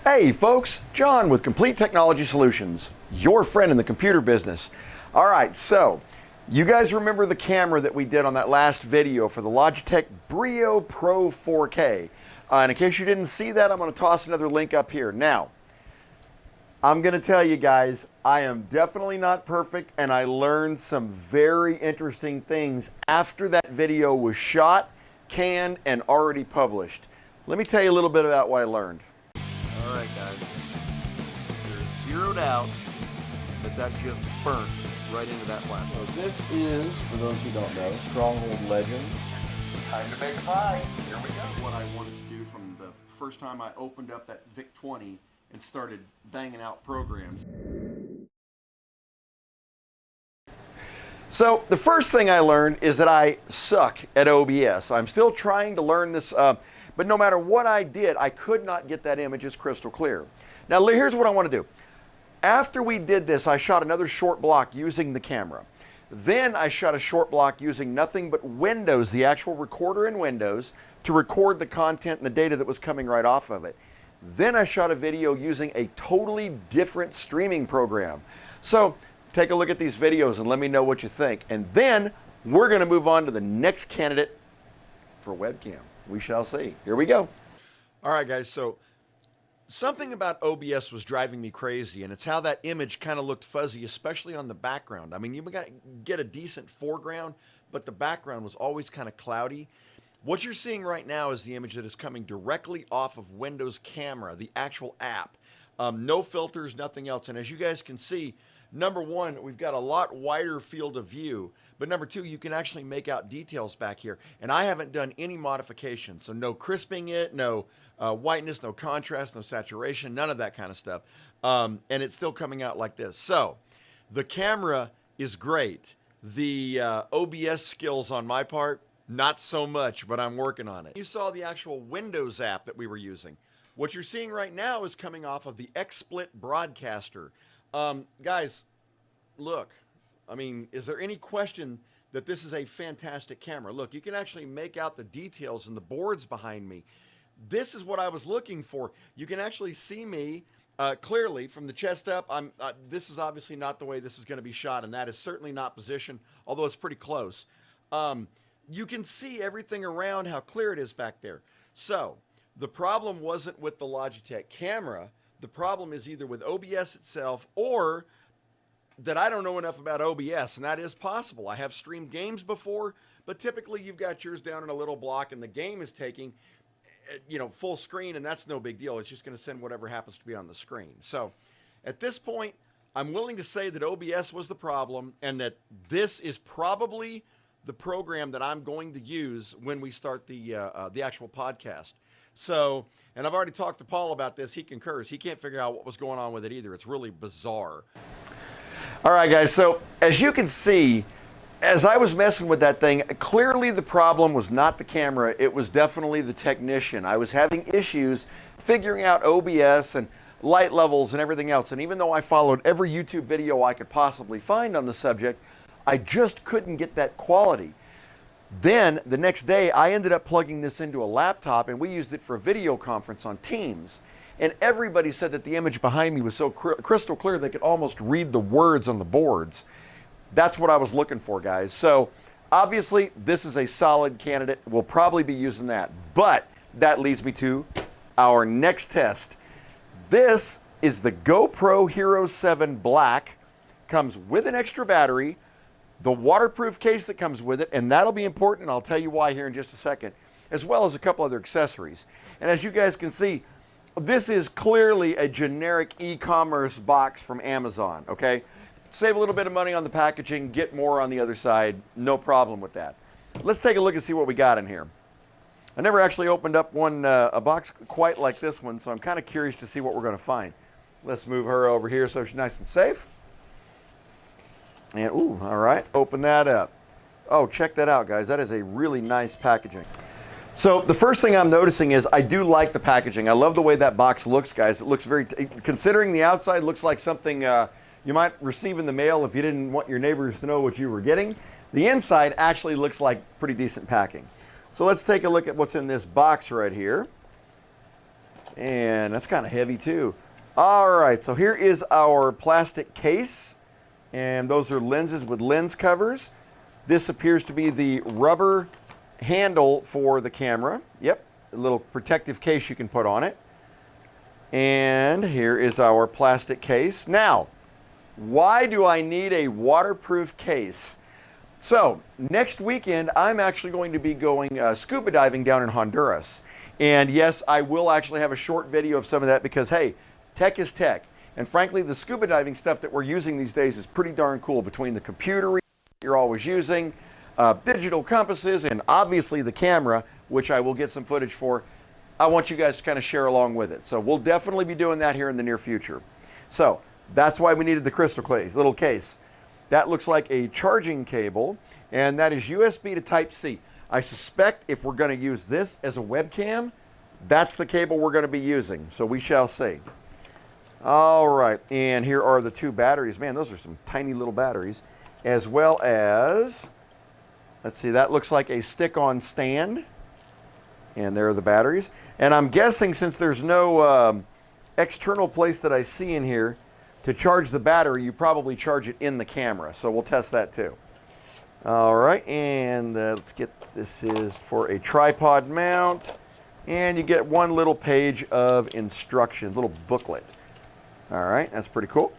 Hey folks, John with Complete Technology Solutions, your friend in the computer business. All right, so you guys remember the camera that we did on that last video for the Logitech Brio Pro 4K. And in case you didn't see that, I'm going to toss another link up here. Now, I'm going to tell you guys, I am definitely not perfect, and I learned some very interesting things after that video was shot, canned, and already published. Let me tell you a little bit about what I learned. All right, guys, there's zeroed out, but that just burnt right into that platform. So this is, for those who don't know, Stronghold Legend. Time to make a pie. Here we go. What I wanted to do from the first time I opened up that VIC-20 and started banging out programs. So the first thing I learned is that I suck at OBS. I'm still trying to learn this, but no matter what I did, I could not get that image as crystal clear. Now here's what I want to do. After we did this, I shot another short block using the camera. Then I shot a short block using nothing but Windows, the actual recorder in Windows, to record the content and the data that was coming right off of it. Then I shot a video using a totally different streaming program. So take a look at these videos and let me know what you think. And then we're going to move on to the next candidate for webcam. We shall see. Here we go. All right, guys. So something about OBS was driving me crazy, and it's how that image kind of looked fuzzy, especially on the background. I mean, you got to get a decent foreground, but the background was always kind of cloudy. What you're seeing right now is the image that is coming directly off of Windows Camera, the actual app. No filters, nothing else. And as you guys can see, number one, we've got a lot wider field of view. But number two, you can actually make out details back here. And I haven't done any modifications. So no crisping it, no whiteness, no contrast, no saturation, none of that kind of stuff. And it's still coming out like this. So the camera is great. The OBS skills on my part, not so much, but I'm working on it. You saw the actual Windows app that we were using. What you're seeing right now is coming off of the XSplit Broadcaster. Guys, look, I mean, is there any question that this is a fantastic camera? Look, you can actually make out the details and the boards behind me. This is what I was looking for. You can actually see me clearly from the chest up. This is obviously not the way this is going to be shot, and that is certainly not position, although it's pretty close. You can see everything around, how clear it is back there. So the problem wasn't with the Logitech camera. The problem is either with OBS itself or that I don't know enough about OBS, and that is possible. I have streamed games before, but typically you've got yours down in a little block and the game is taking, full screen, and that's no big deal. It's just going to send whatever happens to be on the screen. So at this point, I'm willing to say that OBS was the problem and that this is probably the program that I'm going to use when we start the actual podcast. So, and I've already talked to Paul about this. He concurs. He can't figure out what was going on with it either. It's really bizarre. All right, guys. So as you can see, as I was messing with that thing, clearly the problem was not the camera. It was definitely the technician. I was having issues figuring out OBS and light levels and everything else. And even though I followed every YouTube video I could possibly find on the subject, I just couldn't get that quality. Then the next day, I ended up plugging this into a laptop, and we used it for a video conference on Teams. And everybody said that the image behind me was so crystal clear they could almost read the words on the boards. That's what I was looking for, guys. So obviously, this is a solid candidate. We'll probably be using that. But that leads me to our next test. This is the GoPro Hero 7 Black. Comes with an extra battery, the waterproof case that comes with it, and that'll be important, and I'll tell you why here in just a second, as well as a couple other accessories. And as you guys can see, this is clearly a generic e-commerce box from Amazon, okay? Save a little bit of money on the packaging, get more on the other side, no problem with that. Let's take a look and see what we got in here. I never actually opened up a box quite like this one, so I'm kind of curious to see what we're going to find. Let's move her over here so she's nice and safe. And, ooh, all right, open that up. Oh, check that out, guys. That is a really nice packaging. So the first thing I'm noticing is I do like the packaging. I love the way that box looks, guys. It looks very, considering the outside looks like something you might receive in the mail if you didn't want your neighbors to know what you were getting. The inside actually looks like pretty decent packing. So let's take a look at what's in this box right here. And that's kind of heavy too. All right, so here is our plastic case. And those are lenses with lens covers. This appears to be the rubber handle for the camera. Yep, a little protective case you can put on it. And here is our plastic case. Now, why do I need a waterproof case? So, next weekend, I'm actually going to be going scuba diving down in Honduras. And yes, I will actually have a short video of some of that because, hey, tech is tech. And frankly, the scuba diving stuff that we're using these days is pretty darn cool, between the computer you're always using, digital compasses, and obviously the camera, which I will get some footage for. I want you guys to kind of share along with it. So we'll definitely be doing that here in the near future. So that's why we needed the crystal case, little case. That looks like a charging cable, and that is USB to Type-C. I suspect if we're going to use this as a webcam, that's the cable we're going to be using. So we shall see. All right, and here are the two batteries. Man, those are some tiny little batteries. As well as, let's see, that looks like a stick-on stand. And there are the batteries. And I'm guessing since there's no external place that I see in here to charge the battery, you probably charge it in the camera. So we'll test that too. All right, and let's get, this is for a tripod mount. And you get one little page of instructions, little booklet. All right, that's pretty cool.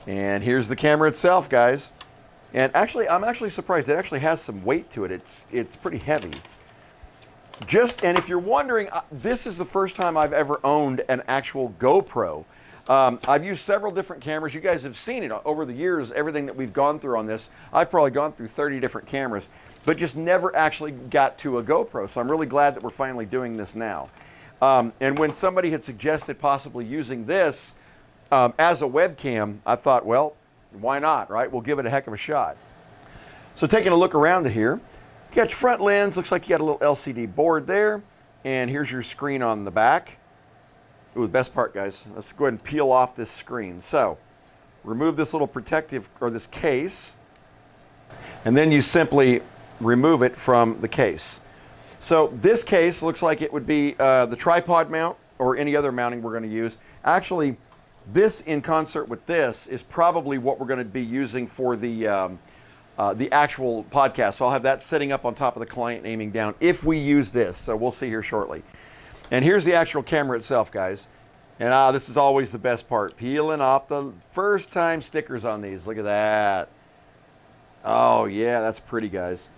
And here's the camera itself, guys. And actually, I'm actually surprised. It actually has some weight to it. It's pretty heavy. And if you're wondering, this is the first time I've ever owned an actual GoPro. I've used several different cameras. You guys have seen it over the years, everything that we've gone through on this. I've probably gone through 30 different cameras, but just never actually got to a GoPro. So I'm really glad that we're finally doing this now. And when somebody had suggested possibly using this as a webcam, I thought, well, why not, right? We'll give it a heck of a shot. So taking a look around it here, you got your front lens, looks like you got a little LCD board there, and here's your screen on the back. Ooh, the best part, guys. Let's go ahead and peel off this screen. So, remove this little protective, or this case, and then you simply remove it from the case. So, this case looks like it would be the tripod mount, or any other mounting we're going to use. Actually, this in concert with this is probably what we're going to be using for the actual podcast. So I'll have that sitting up on top of the client and aiming down if we use this. So we'll see here shortly. And here's the actual camera itself, guys. And this is always the best part. Peeling off the first time stickers on these. Look at that. Oh yeah, that's pretty, guys.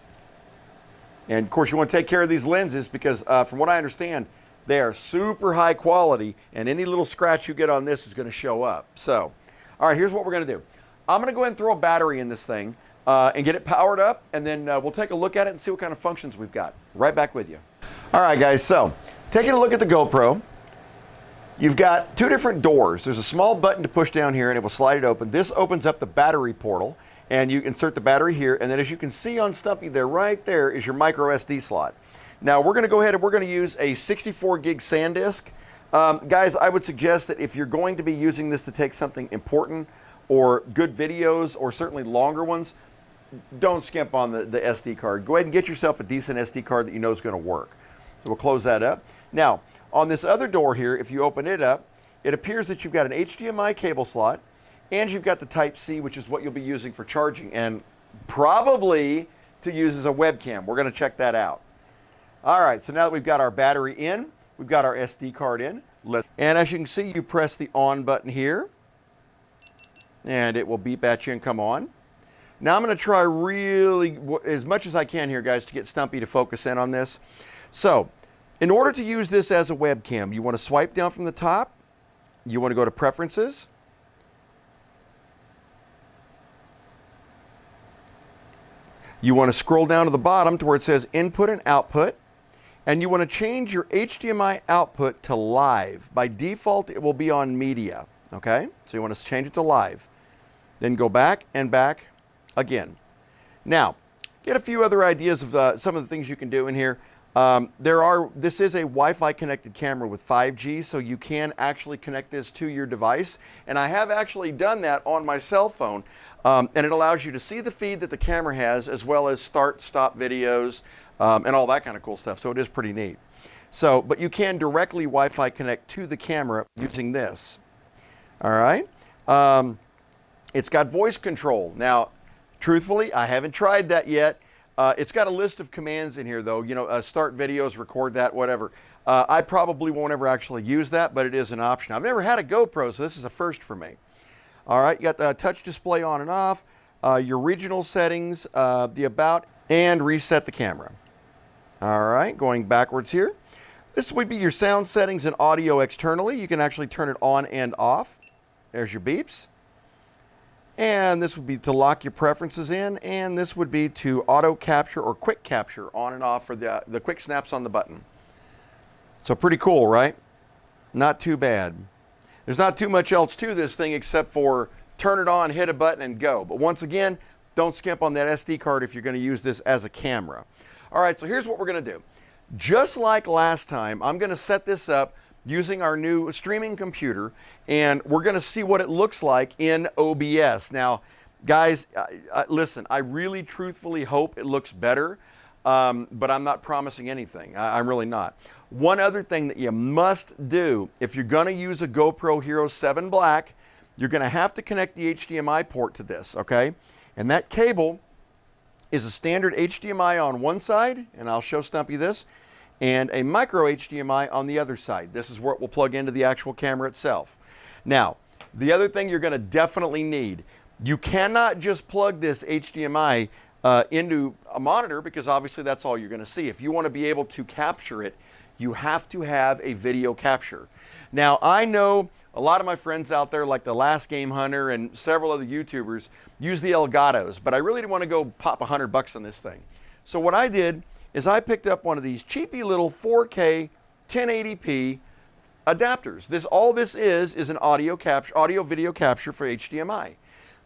And of course you want to take care of these lenses because from what I understand, they are super high quality and any little scratch you get on this is going to show up. So, all right, here's what we're going to do. I'm going to go ahead and throw a battery in this thing. And get it powered up, and then we'll take a look at it and see what kind of functions we've got. Right back with you. All right, guys, so taking a look at the GoPro, you've got two different doors. There's a small button to push down here, and it will slide it open. This opens up the battery portal, and you insert the battery here, and then as you can see on Stumpy there, right there is your micro SD slot. Now, we're going to go ahead and we're going to use a 64 gig SanDisk. Guys, I would suggest that if you're going to be using this to take something important or good videos or certainly longer ones, don't skimp on the SD card. Go ahead and get yourself a decent SD card that you know is going to work. So we'll close that up. Now, on this other door here, if you open it up, it appears that you've got an HDMI cable slot and you've got the Type-C, which is what you'll be using for charging and probably to use as a webcam. We're going to check that out. All right, so now that we've got our battery in, we've got our SD card in. And as you can see, you press the on button here and it will beep at you and come on. Now I'm going to try really as much as I can here, guys, to get Stumpy to focus in on this. So, in order to use this as a webcam, you want to swipe down from the top. You want to go to Preferences. You want to scroll down to the bottom to where it says Input and Output. And you want to change your HDMI output to live. By default, it will be on media. Okay? So you want to change it to live. Then go back and back again. Now, get a few other ideas of some of the things you can do in here. This is a Wi-Fi connected camera with 5G, so you can actually connect this to your device. And I have actually done that on my cell phone. And it allows you to see the feed that the camera has, as well as start, stop videos, and all that kind of cool stuff. So it is pretty neat. So, but you can directly Wi-Fi connect to the camera using this. All right. It's got voice control. Now, truthfully, I haven't tried that yet. It's got a list of commands in here, though. You know, start videos, record that, whatever. I probably won't ever actually use that, but it is an option. I've never had a GoPro, so this is a first for me. All right, you got the touch display on and off, your regional settings, the about, and reset the camera. All right, going backwards here. This would be your sound settings and audio externally. You can actually turn it on and off. There's your beeps. And this would be to lock your preferences in, and this would be to auto capture or quick capture on and off for the quick snaps on the button. So pretty cool, right? Not too bad. There's not too much else to this thing except for turn it on, hit a button, and go. But once again, don't skimp on that SD card if you're going to use this as a camera. All right, so here's what we're going to do. Just like last time, I'm going to set this up using our new streaming computer, and we're going to see what it looks like in OBS. Now, guys, listen, I really truthfully hope it looks better, but I'm not promising anything. I'm really not. One other thing that you must do, if you're going to use a GoPro Hero 7 Black, you're going to have to connect the HDMI port to this, okay? And that cable is a standard HDMI on one side, and I'll show Stumpy this, and a micro HDMI on the other side. This is where it will plug into the actual camera itself. Now, the other thing you're going to definitely need, you cannot just plug this HDMI into a monitor, because obviously that's all you're going to see. If you want to be able to capture it, you have to have a video capture. Now, I know a lot of my friends out there, like the Last Game Hunter and several other YouTubers, use the Elgatos, but I really didn't want to go pop $100 on this thing. So what I did is I picked up one of these cheapy little 4K 1080p adapters. All this is an audio video capture for HDMI.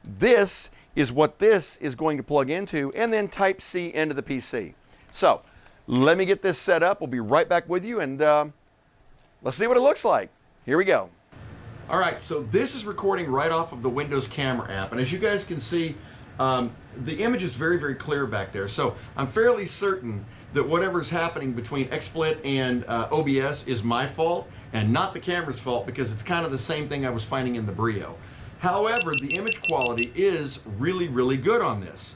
This is what this is going to plug into, and then Type-C into the PC. So let me get this set up. We'll be right back with you, and let's see what it looks like. Here we go. All right, so this is recording right off of the Windows Camera app, and as you guys can see, the image is very, very clear back there. So I'm fairly certain that whatever's happening between XSplit and OBS is my fault and not the camera's fault, because it's kind of the same thing I was finding in the Brio. However, the image quality is really, really good on this.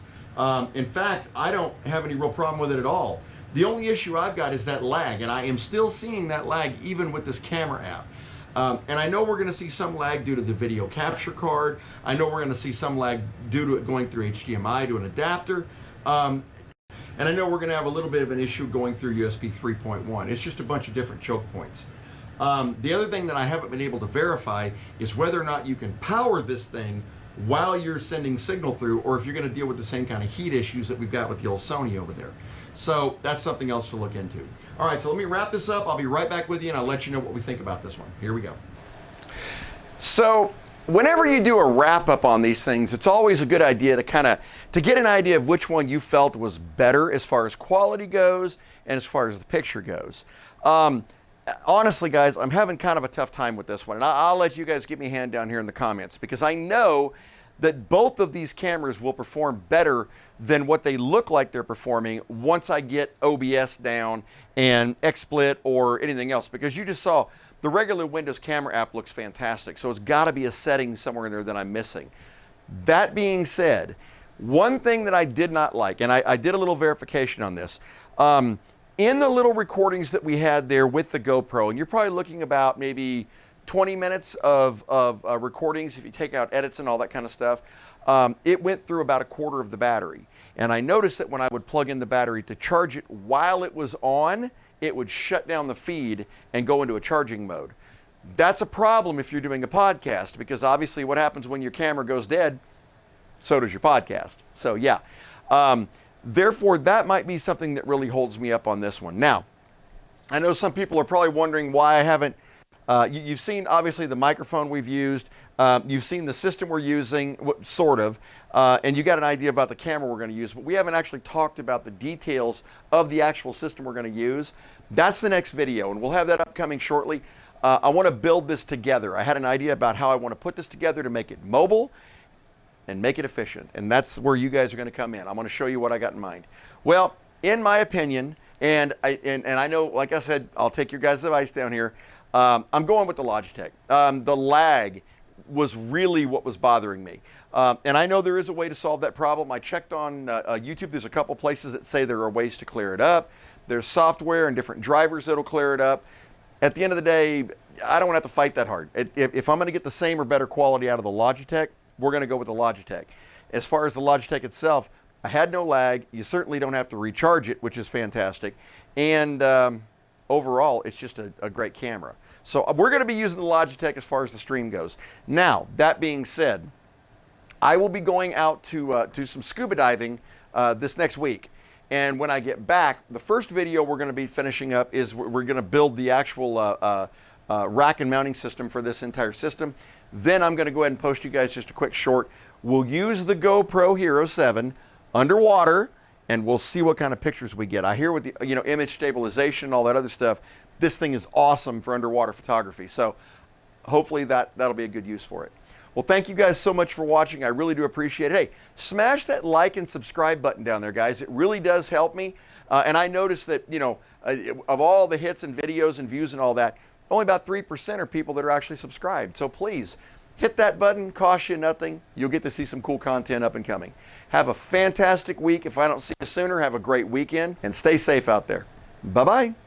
In fact, I don't have any real problem with it at all. The only issue I've got is that lag, and I am still seeing that lag even with this camera app. And I know we're going to see some lag due to the video capture card. I know we're going to see some lag due to it going through HDMI to an adapter. And I know we're going to have a little bit of an issue going through USB 3.1. It's just a bunch of different choke points. The other thing that I haven't been able to verify is whether or not you can power this thing while you're sending signal through, or if you're going to deal with the same kind of heat issues that we've got with the old Sony over there. So that's something else to look into. All right, so let me wrap this up. I'll be right back with you, and I'll let you know what we think about this one. Here we go. So whenever you do a wrap up on these things, it's always a good idea to get an idea of which one you felt was better as far as quality goes and as far as the picture goes. Honestly, guys, I'm having kind of a tough time with this one, and I'll let you guys give me a hand down here in the comments, because I know that both of these cameras will perform better than what they look like they're performing once I get OBS down and XSplit or anything else, because you just saw the regular Windows camera app looks fantastic. So it's got to be a setting somewhere in there that I'm missing. That being said, one thing that I did not like, and I did a little verification on this, in the little recordings that we had there with the GoPro, and you're probably looking about maybe 20 minutes of recordings if you take out edits and all that kind of stuff, it went through about a quarter of the battery. And I noticed that when I would plug in the battery to charge it while it was on, it would shut down the feed and go into a charging mode. That's a problem if you're doing a podcast, because obviously what happens when your camera goes dead, so does your podcast. So yeah, therefore that might be something that really holds me up on this one. Now, I know some people are probably wondering why I haven't, you've seen obviously the microphone we've used, you've seen the system we're using, sort of, and you got an idea about the camera we're going to use, but we haven't actually talked about the details of the actual system we're going to use. That's the next video, and we'll have that upcoming shortly. I want to build this together. I had an idea about how I want to put this together to make it mobile and make it efficient, and that's where you guys are going to come in. I'm going to show you what I got in mind. Well, in my opinion, And I know, like I said, I'll take your guys' advice down here. I'm going with the Logitech. The lag was really what was bothering me. And I know there is a way to solve that problem. I checked on YouTube. There's a couple places that say there are ways to clear it up. There's software and different drivers that'll clear it up. At the end of the day, I don't want to have to fight that hard. If I'm going to get the same or better quality out of the Logitech, we're going to go with the Logitech. As far as the Logitech itself, I had no lag. You certainly don't have to recharge it, which is fantastic. And overall, it's just a great camera. So we're going to be using the Logitech as far as the stream goes. Now, that being said, I will be going out to some scuba diving this next week. And when I get back, the first video we're going to be finishing up is we're going to build the actual rack and mounting system for this entire system. Then I'm going to go ahead and post you guys just a quick short. We'll use the GoPro Hero 7 underwater, and we'll see what kind of pictures we get. I hear with the image stabilization and all that other stuff, this thing is awesome for underwater photography. So hopefully that'll be a good use for it. Well, thank you guys so much for watching. I really do appreciate it. Hey, smash that like and subscribe button down there, guys. It really does help me. And I noticed that, of all the hits and videos and views and all that, only about 3% are people that are actually subscribed. So please, hit that button, cost you nothing. You'll get to see some cool content up and coming. Have a fantastic week. If I don't see you sooner, have a great weekend and stay safe out there. Bye-bye.